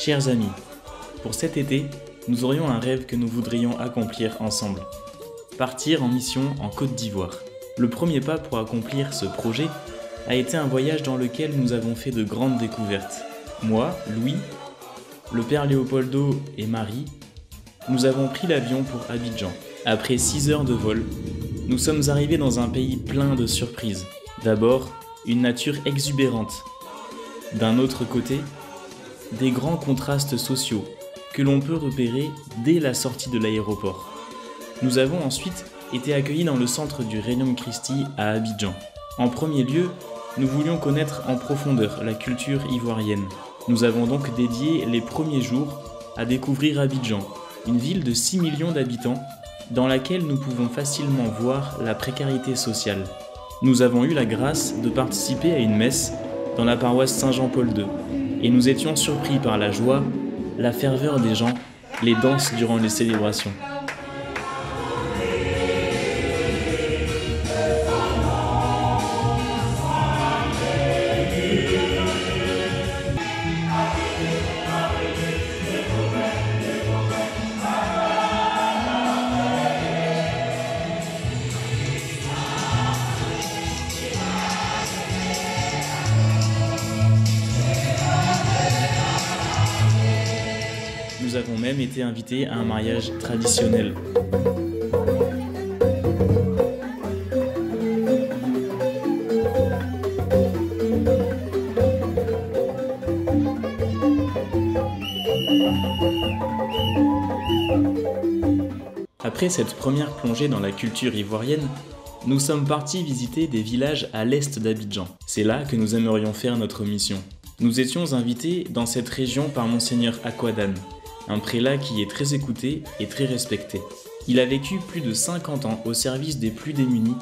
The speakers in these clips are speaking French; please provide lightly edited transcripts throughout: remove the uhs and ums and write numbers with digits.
Chers amis, pour cet été, nous aurions un rêve que nous voudrions accomplir ensemble. Partir en mission en Côte d'Ivoire. Le premier pas pour accomplir ce projet a été un voyage dans lequel nous avons fait de grandes découvertes. Moi, Louis, le père Léopoldo et Marie, nous avons pris l'avion pour Abidjan. Après 6 heures de vol, nous sommes arrivés dans un pays plein de surprises. D'abord, une nature exubérante. D'un autre côté, des grands contrastes sociaux que l'on peut repérer dès la sortie de l'aéroport. Nous avons ensuite été accueillis dans le centre du Regnum Christi à Abidjan. En premier lieu, nous voulions connaître en profondeur la culture ivoirienne. Nous avons donc dédié les premiers jours à découvrir Abidjan, une ville de 6 millions d'habitants dans laquelle nous pouvons facilement voir la précarité sociale. Nous avons eu la grâce de participer à une messe dans la paroisse Saint-Jean-Paul II et nous étions surpris par la joie, la ferveur des gens, les danses durant les célébrations. Nous avons même été invités à un mariage traditionnel. Après cette première plongée dans la culture ivoirienne, nous sommes partis visiter des villages à l'est d'Abidjan. C'est là que nous aimerions faire notre mission. Nous étions invités dans cette région par Monseigneur Akwadan, un prélat qui est très écouté et très respecté. Il a vécu plus de 50 ans au service des plus démunis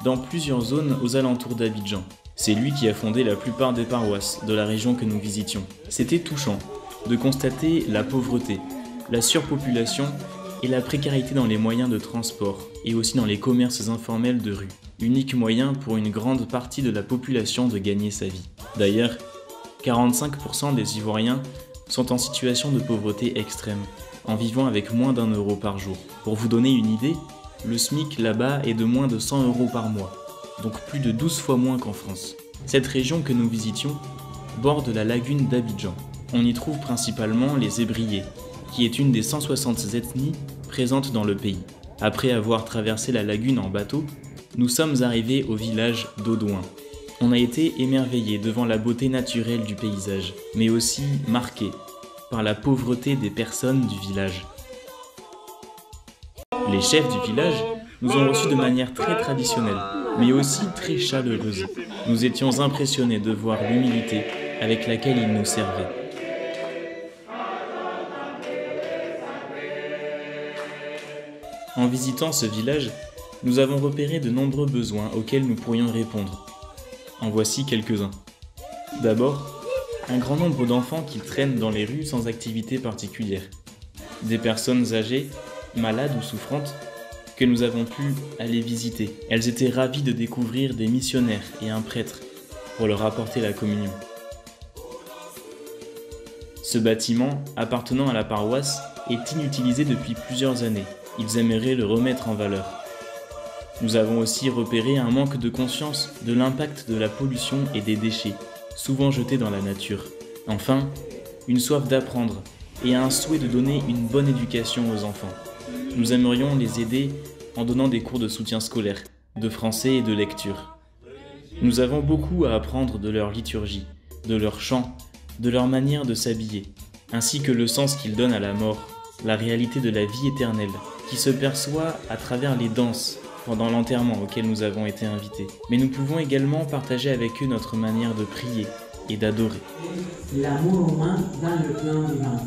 dans plusieurs zones aux alentours d'Abidjan. C'est lui qui a fondé la plupart des paroisses de la région que nous visitions. C'était touchant de constater la pauvreté, la surpopulation et la précarité dans les moyens de transport et aussi dans les commerces informels de rue, unique moyen pour une grande partie de la population de gagner sa vie. D'ailleurs, 45% des Ivoiriens sont en situation de pauvreté extrême, en vivant avec moins d'1 euro par jour. Pour vous donner une idée, le SMIC là-bas est de moins de 100 euros par mois, donc plus de 12 fois moins qu'en France. Cette région que nous visitions borde la lagune d'Abidjan. On y trouve principalement les Ébriers, qui est une des 160 ethnies présentes dans le pays. Après avoir traversé la lagune en bateau, nous sommes arrivés au village d'Odouin. On a été émerveillés devant la beauté naturelle du paysage, mais aussi marqués par la pauvreté des personnes du village. Les chefs du village nous ont reçus de manière très traditionnelle, mais aussi très chaleureuse. Nous étions impressionnés de voir l'humilité avec laquelle ils nous servaient. En visitant ce village, nous avons repéré de nombreux besoins auxquels nous pourrions répondre. En voici quelques-uns. D'abord, un grand nombre d'enfants qui traînent dans les rues sans activité particulière. Des personnes âgées, malades ou souffrantes, que nous avons pu aller visiter. Elles étaient ravies de découvrir des missionnaires et un prêtre pour leur apporter la communion. Ce bâtiment, appartenant à la paroisse, est inutilisé depuis plusieurs années. Ils aimeraient le remettre en valeur. Nous avons aussi repéré un manque de conscience de l'impact de la pollution et des déchets, souvent jetés dans la nature. Enfin, une soif d'apprendre et un souhait de donner une bonne éducation aux enfants. Nous aimerions les aider en donnant des cours de soutien scolaire, de français et de lecture. Nous avons beaucoup à apprendre de leur liturgie, de leur chant, de leur manière de s'habiller, ainsi que le sens qu'ils donnent à la mort, la réalité de la vie éternelle, qui se perçoit à travers les danses, pendant l'enterrement auquel nous avons été invités. Mais nous pouvons également partager avec eux notre manière de prier et d'adorer. L'amour humain dans le plan divin.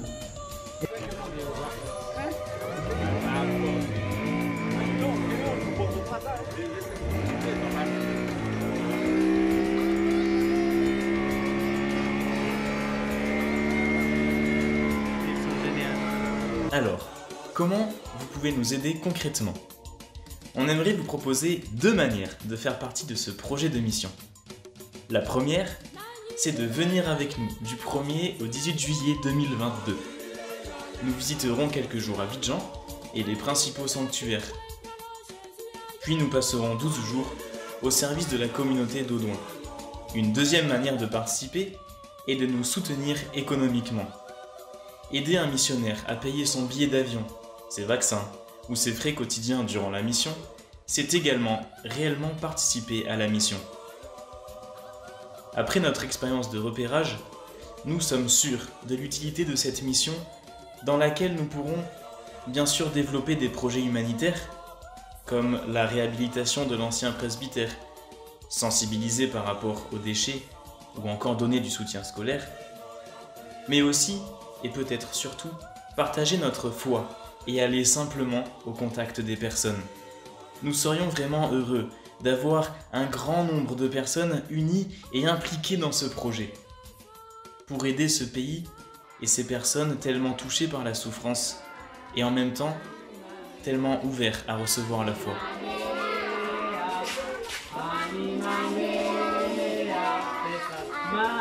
Alors, comment vous pouvez nous aider concrètement ? On aimerait vous proposer 2 manières de faire partie de ce projet de mission. La première, c'est de venir avec nous du 1er au 18 juillet 2022. Nous visiterons quelques jours Abidjan et les principaux sanctuaires. Puis nous passerons 12 jours au service de la communauté d'Audouin. Une deuxième manière de participer est de nous soutenir économiquement. Aider un missionnaire à payer son billet d'avion, ses vaccins ou ses frais quotidiens durant la mission, c'est également réellement participer à la mission. Après notre expérience de repérage, nous sommes sûrs de l'utilité de cette mission dans laquelle nous pourrons bien sûr développer des projets humanitaires comme la réhabilitation de l'ancien presbytère, sensibiliser par rapport aux déchets ou encore donner du soutien scolaire, mais aussi, et peut-être surtout, partager notre foi et aller simplement au contact des personnes. Nous serions vraiment heureux d'avoir un grand nombre de personnes unies et impliquées dans ce projet, pour aider ce pays et ces personnes tellement touchées par la souffrance et en même temps tellement ouverts à recevoir la foi. Ma